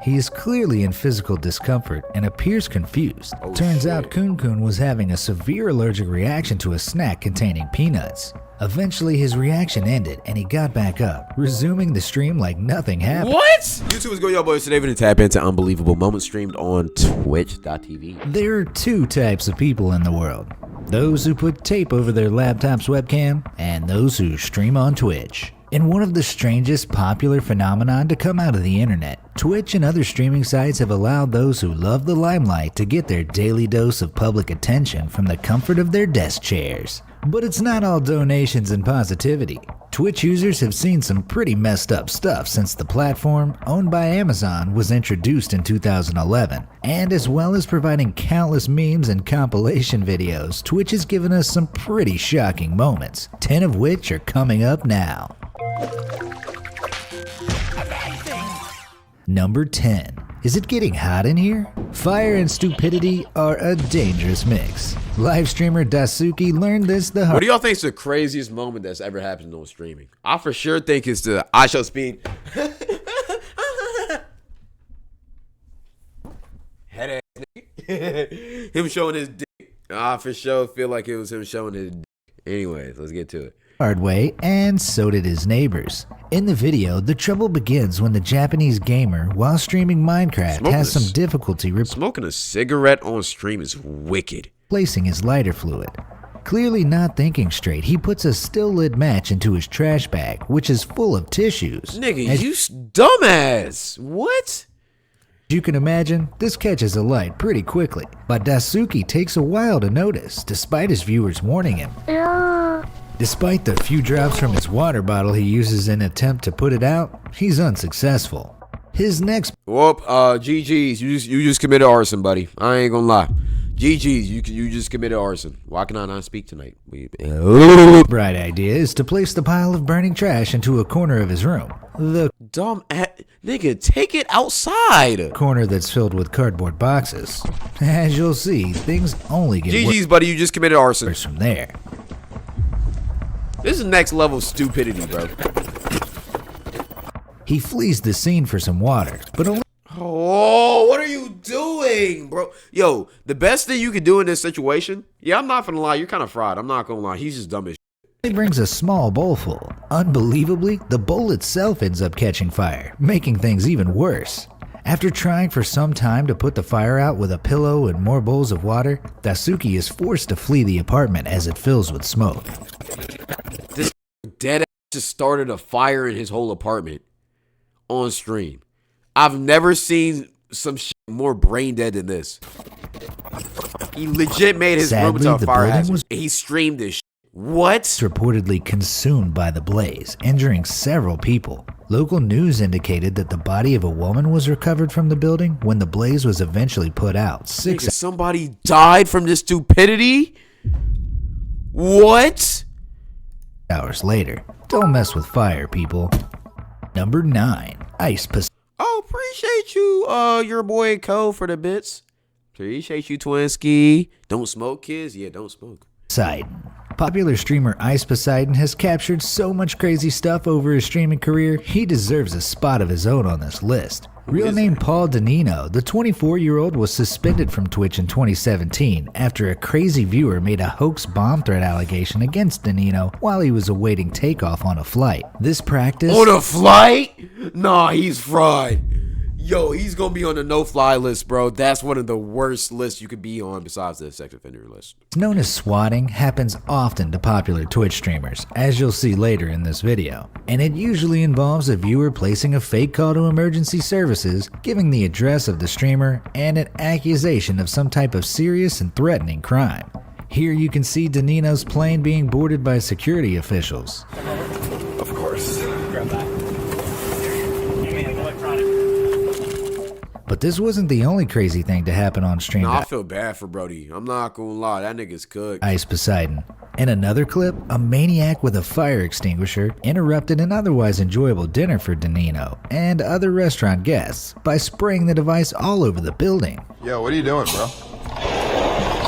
He is clearly in physical discomfort and appears confused. Turns out Kun Kun was having a severe allergic reaction to a snack containing peanuts. Eventually his reaction ended and he got back up, resuming the stream like nothing happened. What? YouTube is going, y'all boys. Today we're going to tap into Unbelievable Moments streamed on Twitch.tv. There are two types of people in the world. Those who put tape over their laptop's webcam, and those who stream on Twitch. In one of the strangest popular phenomenon to come out of the internet, Twitch and other streaming sites have allowed those who love the limelight to get their daily dose of public attention from the comfort of their desk chairs. But it's not all donations and positivity. Twitch users have seen some pretty messed up stuff since the platform, owned by Amazon, was introduced in 2011. And as well as providing countless memes and compilation videos, Twitch has given us some pretty shocking moments, 10 of which are coming up now. Number 10. Is it getting hot in here? Fire and stupidity are a dangerous mix. Live streamer Dasuki learned this the hard way. What do y'all think is the craziest moment that's ever happened on streaming? I for sure think it's the I show speed. Head ass nigga. Him showing his dick. I for sure feel like it was him showing his dick. Anyways, let's get to it. Hard way, and so did his neighbors. In the video, the trouble begins when the Japanese gamer, while streaming Minecraft, has some difficulty smoking a cigarette on stream is wicked. Replacing his lighter fluid. Clearly not thinking straight, he puts a still lit match into his trash bag, which is full of tissues. Nigga, you dumbass. What? As you can imagine, this catches a light pretty quickly, but Dasuki takes a while to notice, despite his viewers warning him. Despite the few drops from his water bottle he uses in an attempt to put it out, he's unsuccessful. His next Whoop, GG's, you just committed arson, buddy. I ain't gonna lie. GG's, you just committed arson. Why can I not speak tonight? bright idea is to place the pile of burning trash into a corner of his room. The dumb nigga, take it outside. Corner that's filled with cardboard boxes. As you'll see, things only get GG's, buddy, you just committed arson. worse from there. This is next level stupidity, bro. He flees the scene for some water, but only what are you doing, bro? Yo, the best thing you could do in this situation, yeah, I'm not gonna lie, you're kind of fried. I'm not gonna lie, he's just dumb as he brings a small bowl full. Unbelievably, the bowl itself ends up catching fire, making things even worse. After trying for some time to put the fire out with a pillow and more bowls of water, Dasuki is forced to flee the apartment as it fills with smoke. This dead ass just started a fire in his whole apartment on stream. I've never seen some shit more brain dead than this. He legit made his room into a fire hazard. He streamed this shit. What? Reportedly consumed by the blaze, injuring several people. Local news indicated that the body of a woman was recovered from the building when the blaze was eventually put out. Somebody died from this stupidity? What? Hours later. Don't mess with fire, people. Number 9. Ice Poseidon. Oh, appreciate you, your boy Co for the bits. Appreciate you, Twinsky. Don't smoke, kids? Yeah, don't smoke. Poseidon. Popular streamer Ice Poseidon has captured so much crazy stuff over his streaming career, he deserves a spot of his own on this list. Real name Paul Danino, the 24-year-old was suspended from Twitch in 2017 after a crazy viewer made a hoax bomb threat allegation against Danino while he was awaiting takeoff on a flight. This practice... On a flight? Nah, he's fried. Yo, he's gonna be on the no-fly list, bro. That's one of the worst lists you could be on besides the sex offender list. Known as swatting, happens often to popular Twitch streamers, as you'll see later in this video. And it usually involves a viewer placing a fake call to emergency services, giving the address of the streamer, and an accusation of some type of serious and threatening crime. Here you can see Danino's plane being boarded by security officials. Of course. Grab that. But this wasn't the only crazy thing to happen on stream. Nah, I feel bad for Brody. I'm not gonna lie, that nigga's cooked. Ice Poseidon. In another clip, a maniac with a fire extinguisher interrupted an otherwise enjoyable dinner for Danino and other restaurant guests by spraying the device all over the building. Yo, what are you doing, bro?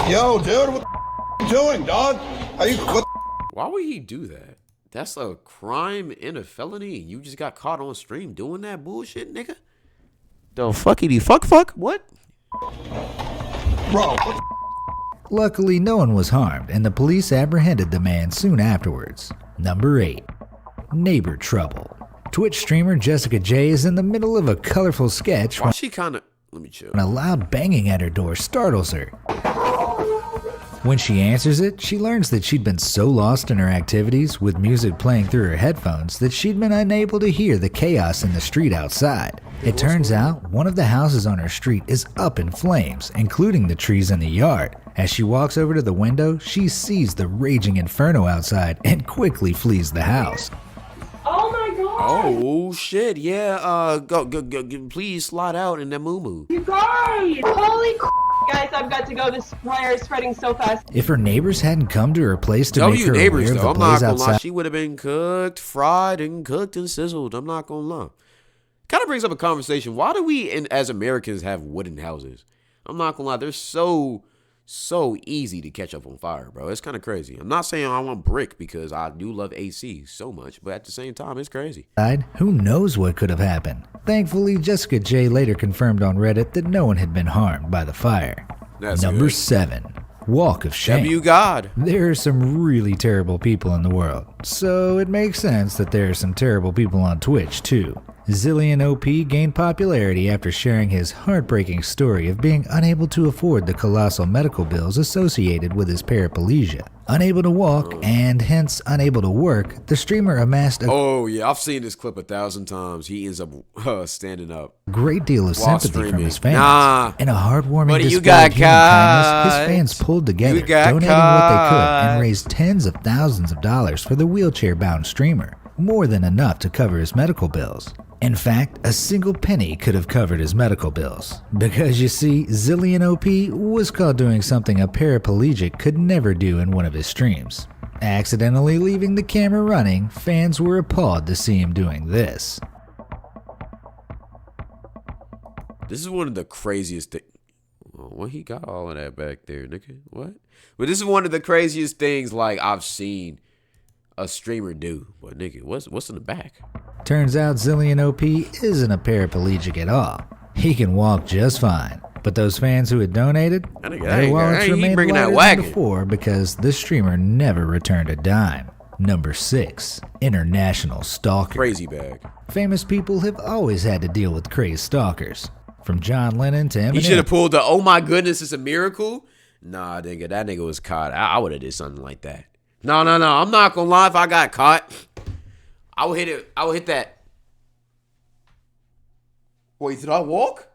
Yo, dude, what the you doing, dog? Why would he do that? That's a crime and a felony, and you just got caught on stream doing that bullshit, nigga? The fuckity fuck? What? Bro. Luckily, no one was harmed, and the police apprehended the man soon afterwards. Number 8. Neighbor trouble. Twitch streamer Jessica J is in the middle of a colorful sketch Why she kind of... Let me chill. when a loud banging at her door startles her. When she answers it, she learns that she'd been so lost in her activities, with music playing through her headphones, that she'd been unable to hear the chaos in the street outside. It turns out one of the houses on her street is up in flames, including the trees in the yard. As she walks over to the window, she sees the raging inferno outside and quickly flees the house. Oh my god! Oh shit! Yeah. Go. Please slide out in that moo. You guys! Holy guys, I've got to go. This fire is spreading so fast. If her neighbors hadn't come to her place to Tell make you her neighbors aware of though, the I'm not blaze gonna outside, lie. She would have been cooked, fried, and cooked and sizzled. I'm not gonna lie. Kind of brings up a conversation. Why do we, as Americans, have wooden houses? I'm not gonna lie. They're so easy to catch up on fire, bro. It's kind of crazy. I'm not saying I want brick because I do love AC so much, but at the same time, it's crazy. who knows what could have happened? Thankfully, Jessica J later confirmed on Reddit that no one had been harmed by the fire. That's Number good. 7. Walk of Shame. W God. There are some really terrible people in the world, so it makes sense that there are some terrible people on Twitch too. Zillion OP gained popularity after sharing his heartbreaking story of being unable to afford the colossal medical bills associated with his paraplegia. Unable to walk and hence unable to work, the streamer amassed a Oh yeah, I've seen this clip 1,000 times. He ends up standing up. great deal of While sympathy from streaming. his fans. Nah. In a heartwarming Buddy, you display got of human kindness, his cut. fans pulled together, You got donating what they could, cut. and raised tens of thousands of dollars for the wheelchair-bound streamer, more than enough to cover his medical bills. In fact, a single penny could have covered his medical bills. Because you see, Zillion OP was caught doing something a paraplegic could never do in one of his streams. Accidentally leaving the camera running, fans were appalled to see him doing this. This is one of the craziest things. Well, he got all of that back there, nigga. What? But this is one of the craziest things like I've seen a streamer do. But nigga, what's in the back? Turns out Zillion OP isn't a paraplegic at all. He can walk just fine. But those fans who had donated, That nigga, their wallets he remained bringing that lighter than wagon. before because the streamer never returned a dime. Number 6. International Stalker. Crazy bag. Famous people have always had to deal with crazed stalkers. From John Lennon to He should have Eminem. pulled the "Oh my goodness, it's a miracle." Nah, nigga, that nigga was caught. I would have did something like that. No. I'm not gonna lie. If I got caught, I would hit it. I would hit that. Wait, did I walk?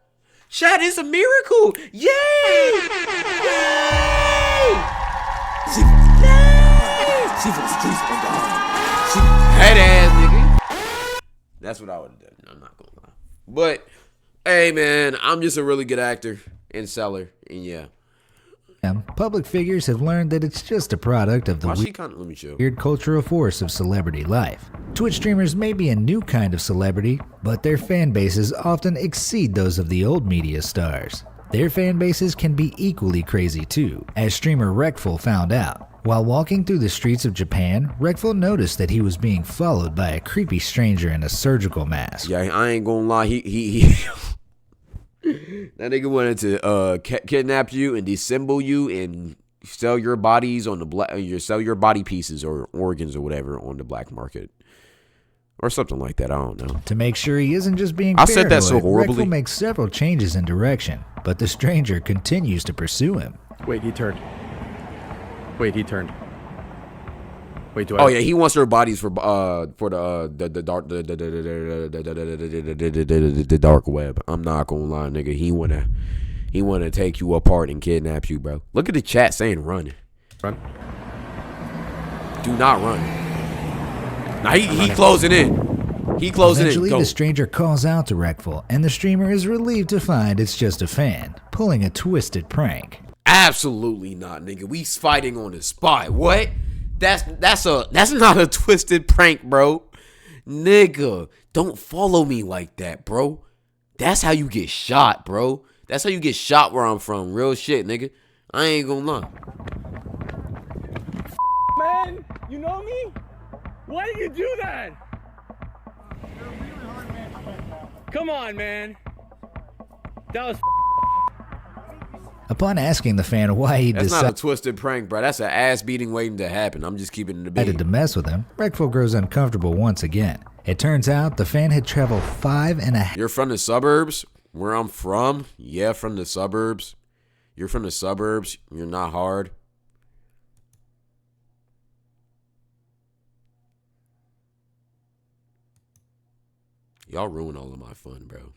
Chad, it's a miracle! Yay! Yay! She for the streets, head ass nigga. That's what I would have done. I'm not gonna lie. But hey, man, I'm just a really good actor and seller, and yeah. Public figures have learned that it's just a product of the Why she kind of let me chill. weird cultural force of celebrity life. Twitch streamers may be a new kind of celebrity, but their fan bases often exceed those of the old media stars. Their fan bases can be equally crazy too, as streamer Wreckful found out. While walking through the streets of Japan, Wreckful noticed that he was being followed by a creepy stranger in a surgical mask. Yeah, I ain't gonna lie. He that nigga wanted to kidnap you and dissemble you and sell your bodies on the sell your body pieces or organs or whatever on the black market or something like that. I don't know. To make sure he isn't just being I paranoid, said that so horribly. Wreckful makes several changes in direction, but the stranger continues to pursue him. Wait, he turned. Wait, he turned. Wait, do I? Oh yeah, he wants their bodies for the dark web. I'm not gonna lie, nigga. He wanna take you apart and kidnap you, bro. Look at the chat saying run. Run. Do not run. Now he closing in. He closing Eventually, in. Go. the stranger calls out to Wreckful, and the streamer is relieved to find it's just a fan, pulling a twisted prank. Absolutely not, nigga. We fighting on the spot. What? That's not a twisted prank, bro. Nigga, don't follow me like that, bro. That's how you get shot, bro. That's how you get shot where I'm from. Real shit, nigga. I ain't gonna lie. Man, you know me? Why did you do that? Come on, man. That was Upon asking the fan why he That's not a decided twisted prank, bro. That's an ass beating waiting to happen. I'm just keeping it a beat. to mess with him, Reckful grows uncomfortable once again. It turns out the fan had traveled 5.5 You're from the suburbs? Where I'm from? Yeah, from the suburbs. You're from the suburbs. You're not hard. Y'all ruin all of my fun, bro.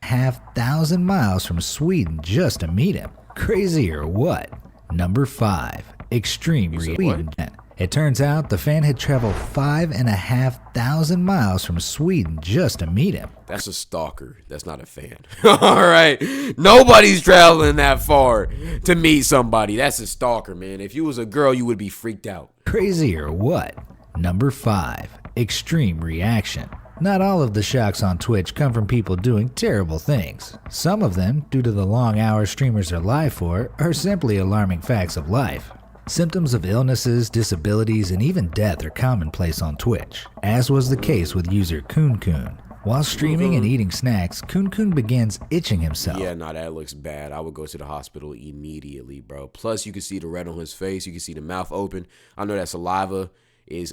1,000 miles from Sweden just to meet him. Crazy or what? Number 5. Extreme You said reaction. It turns out the fan had traveled 5,500 miles from Sweden just to meet him. That's a stalker. That's not a fan. All right. Nobody's traveling that far to meet somebody. That's a stalker, man. If you was a girl, you would be freaked out. Crazy or what? Number 5. Extreme reaction. Not all of the shocks on Twitch come from people doing terrible things. Some of them, due to the long hours streamers are live for, are simply alarming facts of life. Symptoms of illnesses, disabilities, and even death are commonplace on Twitch, as was the case with user Kun. While streaming and eating snacks, Kun begins itching himself. Yeah, no, that looks bad. I would go to the hospital immediately, bro. Plus, you can see the red on his face. You can see the mouth open. I know that saliva is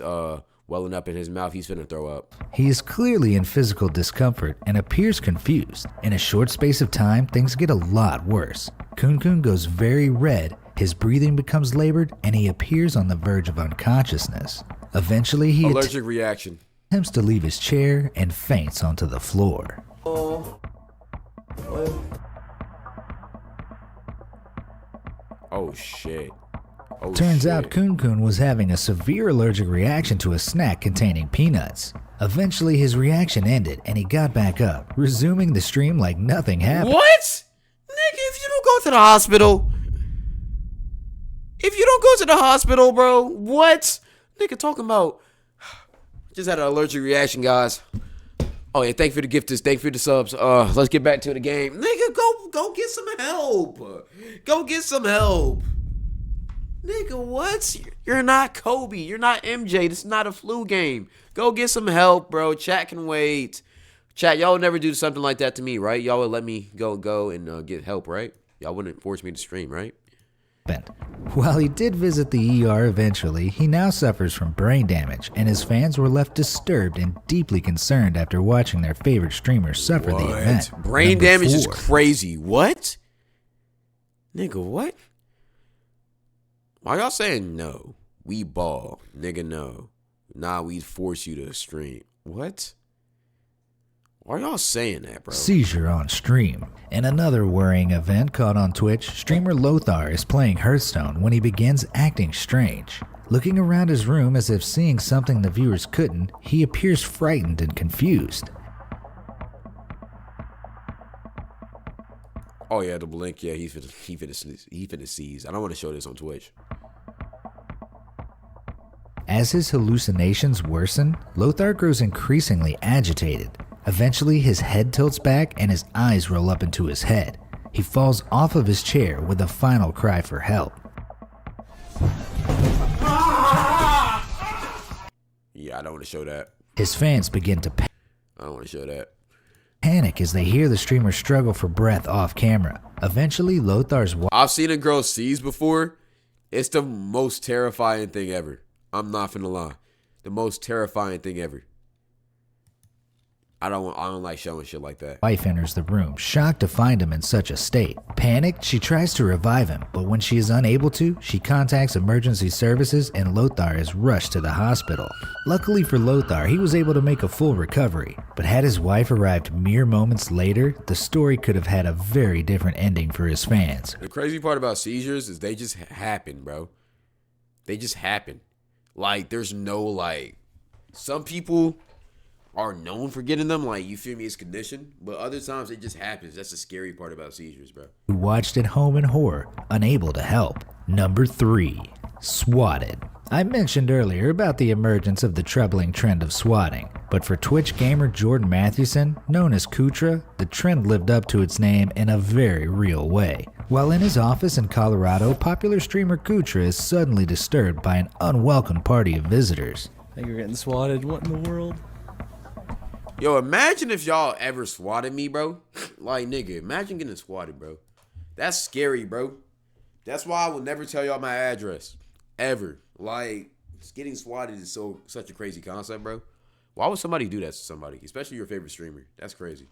welling up in his mouth. He's finna throw up. He is clearly in physical discomfort and appears confused. In a short space of time, things get a lot worse. Kun goes very red, his breathing becomes labored, and he appears on the verge of unconsciousness. Eventually, he Allergic reaction. attempts to leave his chair and faints onto the floor. Oh, shit. Oh, Turns shit. out Kun was having a severe allergic reaction to a snack containing peanuts. Eventually, his reaction ended and he got back up, resuming the stream like nothing happened. What? Nigga, if you don't go to the hospital. If you don't go to the hospital, bro, what? Nigga talking about. Just had an allergic reaction, guys. Oh, yeah, thank you for the gifters. Thank you for the subs. Let's get back to the game. Nigga, go get some help. Go get some help. Nigga, what? You're not Kobe. You're not MJ. This is not a flu game. Go get some help, bro. Chat can wait. Chat, y'all would never do something like that to me, right? Y'all would let me go and get help, right? Y'all wouldn't force me to stream, right? While he did visit the ER eventually, he now suffers from brain damage, and his fans were left disturbed and deeply concerned after watching their favorite streamer suffer the event. Brain Number damage 4. is crazy. What? Nigga, what? Why y'all saying no? We ball. Nigga, no. Nah, we force you to stream. What? Why y'all saying that, bro? Seizure on stream. In another worrying event caught on Twitch, streamer Lothar is playing Hearthstone when he begins acting strange. Looking around his room as if seeing something the viewers couldn't, he appears frightened and confused. Oh yeah, the blink. Yeah, he finna seize. I don't want to show this on Twitch. As his hallucinations worsen, Lothar grows increasingly agitated. Eventually, his head tilts back and his eyes roll up into his head. He falls off of his chair with a final cry for help. Yeah, I don't want to show that. His fans begin to I don't want to show that. panic as they hear the streamer struggle for breath off camera. Eventually, Lothar's I've seen a girl seize before. It's the most terrifying thing ever. I'm not finna lie. The most terrifying thing ever. I don't like showing shit like that. wife enters the room, shocked to find him in such a state. Panicked, she tries to revive him, but when she is unable to, she contacts emergency services and Lothar is rushed to the hospital. Luckily for Lothar, he was able to make a full recovery, but had his wife arrived mere moments later, the story could have had a very different ending for his fans. The crazy part about seizures is they just happen, bro. They just happen. Like, there's no, like, some people are known for getting them, like, you feel me, it's conditioned, but other times it just happens. That's the scary part about seizures, bro. Who watched at home in horror, unable to help. Number 3. Swatted. I mentioned earlier about the emergence of the troubling trend of swatting, but for Twitch gamer Jordan Mathewson, known as Kutra, the trend lived up to its name in a very real way. While in his office in Colorado, popular streamer Kutra is suddenly disturbed by an unwelcome party of visitors. I think you're getting swatted. What in the world? Yo, imagine if y'all ever swatted me, bro. Like, nigga, imagine getting swatted, bro. That's scary, bro. That's why I will never tell y'all my address. Ever. Like, getting swatted is such a crazy concept, bro. Why would somebody do that to somebody? Especially your favorite streamer. That's crazy.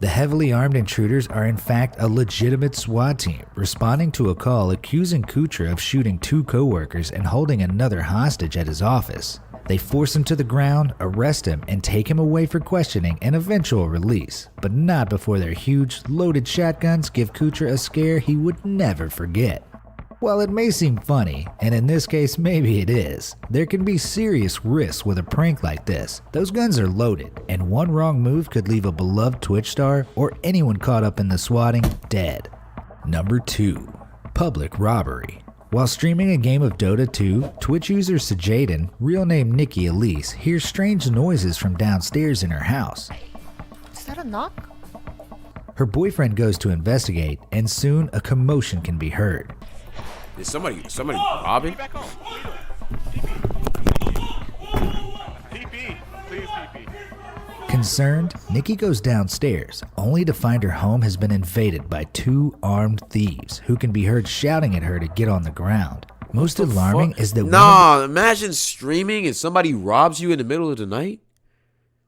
The heavily armed intruders are in fact a legitimate SWAT team, responding to a call accusing Kutra of shooting 2 co-workers and holding another hostage at his office. They force him to the ground, arrest him, and take him away for questioning and eventual release, but not before their huge, loaded shotguns give Kutra a scare he would never forget. While it may seem funny, and in this case maybe it is, there can be serious risks with a prank like this. Those guns are loaded, and one wrong move could leave a beloved Twitch star or anyone caught up in the swatting dead. Number 2. Public robbery. While streaming a game of Dota 2, Twitch user Poseidon, real name Nikki Elise, hears strange noises from downstairs in her house. Is that a knock? Her boyfriend goes to investigate, and soon a commotion can be heard. Is somebody robbing? Back home. TP. Please TP. Concerned, Nikki goes downstairs, only to find her home has been invaded by 2 armed thieves who can be heard shouting at her to get on the ground. Most alarming is that Nah, imagine streaming and somebody robs you in the middle of the night?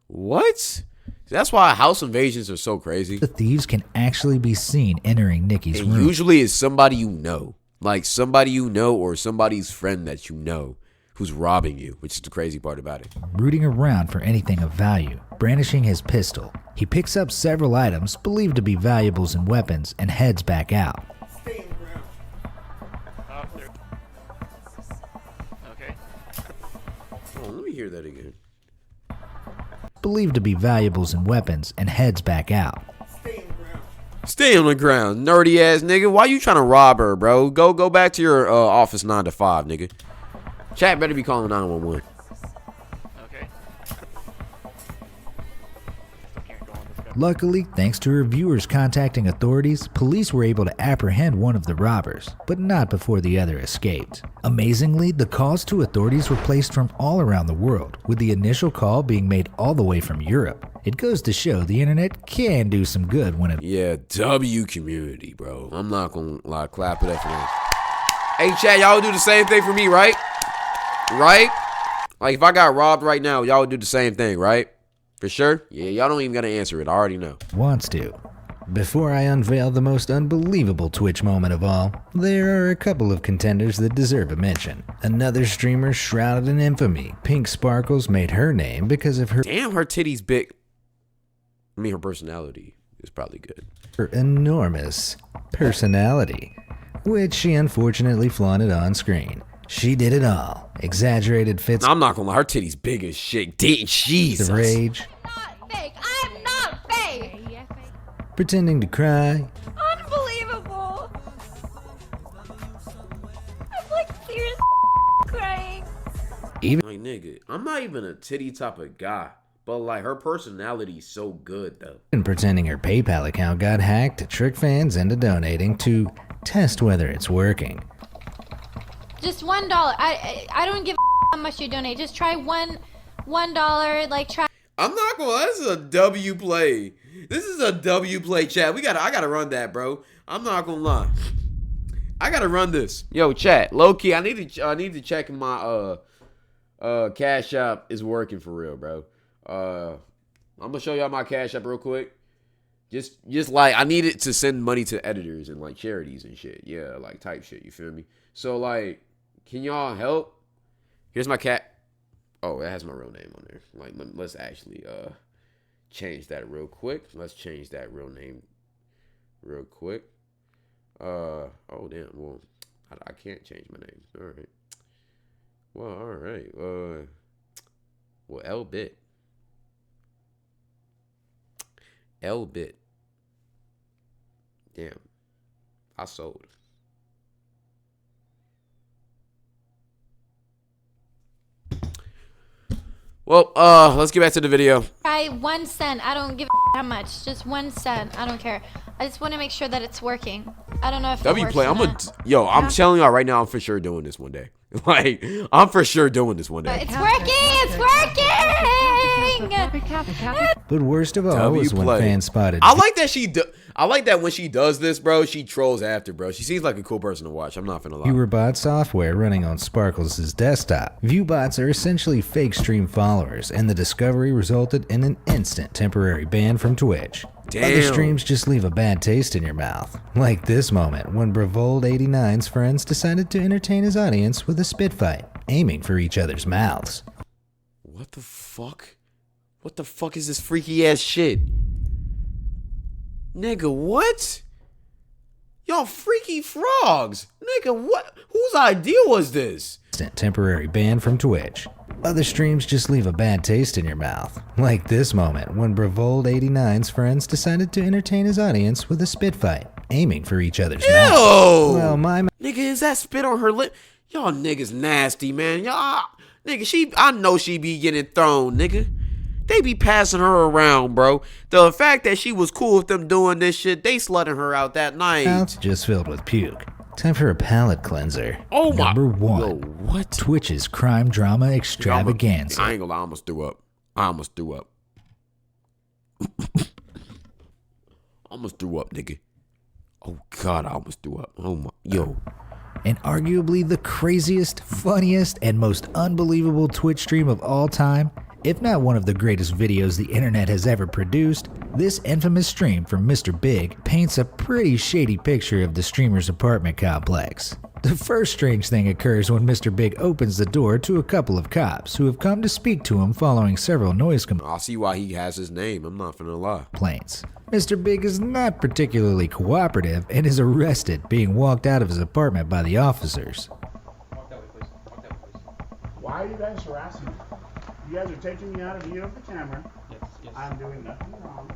What? That's why house invasions are so crazy. the thieves can actually be seen entering Nikki's And room. usually it's somebody you know. Like somebody you know or somebody's friend that you know who's robbing you, which is the crazy part about it. Rooting around for anything of value, brandishing his pistol. He picks up several items believed to be valuables and weapons and heads back out. Okay. Oh, let me hear that again. Believed to be valuables and weapons and heads back out. Stay on the ground, nerdy ass nigga. Why you trying to rob her, bro? Go back to your office 9 to 5, nigga. Chat better be calling 911. Okay. Luckily, thanks to her viewers contacting authorities, police were able to apprehend one of the robbers, but not before the other escaped. Amazingly, the calls to authorities were placed from all around the world, with the initial call being made all the way from Europe. It goes to show the internet can do some good when it... Yeah, W community, bro. I'm not gonna lie, clap it up for that. Hey, chat, y'all would do the same thing for me, right? Right? Like, if I got robbed right now, y'all would do the same thing, right? For sure? Yeah, y'all don't even gotta answer it. I already know. wants to. Before I unveil the most unbelievable Twitch moment of all, there are a couple of contenders that deserve a mention. Another streamer shrouded in infamy, Pink Sparkles, made her name because of her Damn, her titties big. I mean, her personality is probably good. enormous personality, which she unfortunately flaunted on screen. She did it all. Exaggerated fits I'm not gonna lie, her titties big as shit. Jesus. of rage, Not fake. I'm not fake. pretending to cry, Unbelievable. I'm like serious crying. Like, nigga, I'm not even a titty type of guy. But, like, her personality's so good, though. and pretending her PayPal account got hacked to trick fans into donating to test whether it's working. Just $1. I don't give a how much you donate. Just try $1. Like try. I'm not gonna lie, this is a W play. This is a W play, chat. I gotta run that, bro. I'm not gonna lie. I gotta run this. Yo, chat, low key, I need to check my Cash App is working for real, bro. I'm gonna show y'all my Cash App real quick. Just like I need it to send money to editors and like charities and shit. Yeah, like type shit, you feel me? So like, can y'all help? Here's my cat. Oh, it has my real name on there. Like, let's actually change that real quick. Let's change that real name real quick. Oh damn. Well, I can't change my name. All right. Well, all right. Well, L-Bit. L-Bit. Damn. I sold. Well, let's get back to the video. Try 1 cent. I don't give a how much. Just 1 cent. I don't care. I just want to make sure that it's working. I don't know if it W works play. or not. I'm telling y'all right now, I'm for sure doing this one day. Like, I'm for sure doing this one day. It's working! It's working! But worst of all was when fans spotted. I like that I like that when she does this, bro, she trolls after, bro. She seems like a cool person to watch. I'm not finna lie. ViewerBot software running on Sparkles' desktop. ViewBots are essentially fake stream followers, and the discovery resulted in an instant temporary ban from Twitch. Damn. Other streams just leave a bad taste in your mouth. Like this moment when Bravold89's friends decided to entertain his audience with a spit fight, aiming for each other's mouths. What the fuck? What the fuck is this freaky ass shit? Nigga, what? Y'all freaky frogs. Nigga, what? Whose idea was this? Temporary ban from Twitch. Other streams just leave a bad taste in your mouth. Like this moment when Bravold89's friends decided to entertain his audience with a spit fight, aiming for each other's mouths. Well, my nigga, is that spit on her lip? Y'all niggas nasty, man. Y'all, nigga, I know she be getting thrown, nigga. They be passing her around, bro. The fact that she was cool with them doing this shit, they slutting her out that night. mouth's just filled with puke. Time for a palate cleanser. Oh my. Number 1. Yo, what? Twitch's crime drama extravaganza. I ain't gonna lie, I almost threw up. I almost threw up, nigga. Oh God, I almost threw up. Oh my, yo. And arguably the craziest, funniest, and most unbelievable Twitch stream of all time, if not one of the greatest videos the internet has ever produced, this infamous stream from Mr. Big paints a pretty shady picture of the streamer's apartment complex. The first strange thing occurs when Mr. Big opens the door to a couple of cops who have come to speak to him following several noise I'll see why he has his name. I'm not finna lie. complaints. Mr. Big is not particularly cooperative and is arrested, being walked out of his apartment by the officers. Why are you guys harassing me? You guys are taking me out of view of the camera. Yes. I'm doing nothing wrong.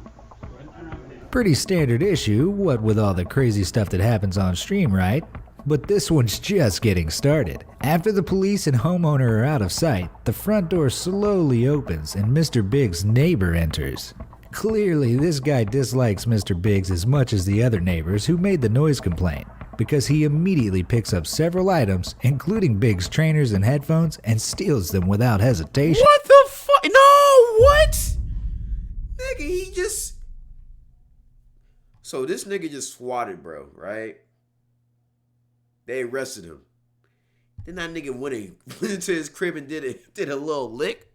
Pretty standard issue, what with all the crazy stuff that happens on stream, right? But this one's just getting started. After the police and homeowner are out of sight, the front door slowly opens and Mr. Big's neighbor enters. Clearly, this guy dislikes Mr. Biggs as much as the other neighbors who made the noise complaint, because he immediately picks up several items, including Biggs' trainers and headphones, and steals them without hesitation. What the fuck? No, what? Nigga, he just... So this nigga just swatted, bro, right? They arrested him. Then that nigga went into his crib and did a little lick.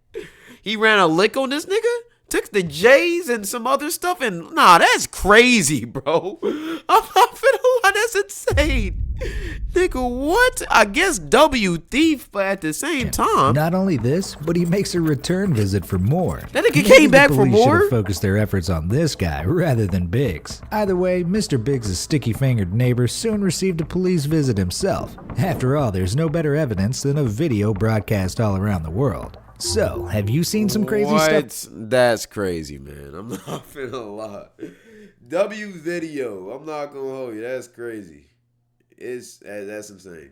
He ran a lick on this nigga? Took the J's and some other stuff, and nah, that's crazy, bro. I'm not finna lie, that's insane. Nigga, what? I guess W thief, but at the same time. Not only this, but he makes a return visit for more. That nigga came back for The police more? should have focused their efforts on this guy rather than Biggs. Either way, Mr. Biggs' sticky-fingered neighbor soon received a police visit himself. After all, there's no better evidence than a video broadcast all around the world. So, have you seen some crazy stuff? That's crazy, man. I'm not finna lie. W video. I'm not gonna hold you. That's crazy. That's insane.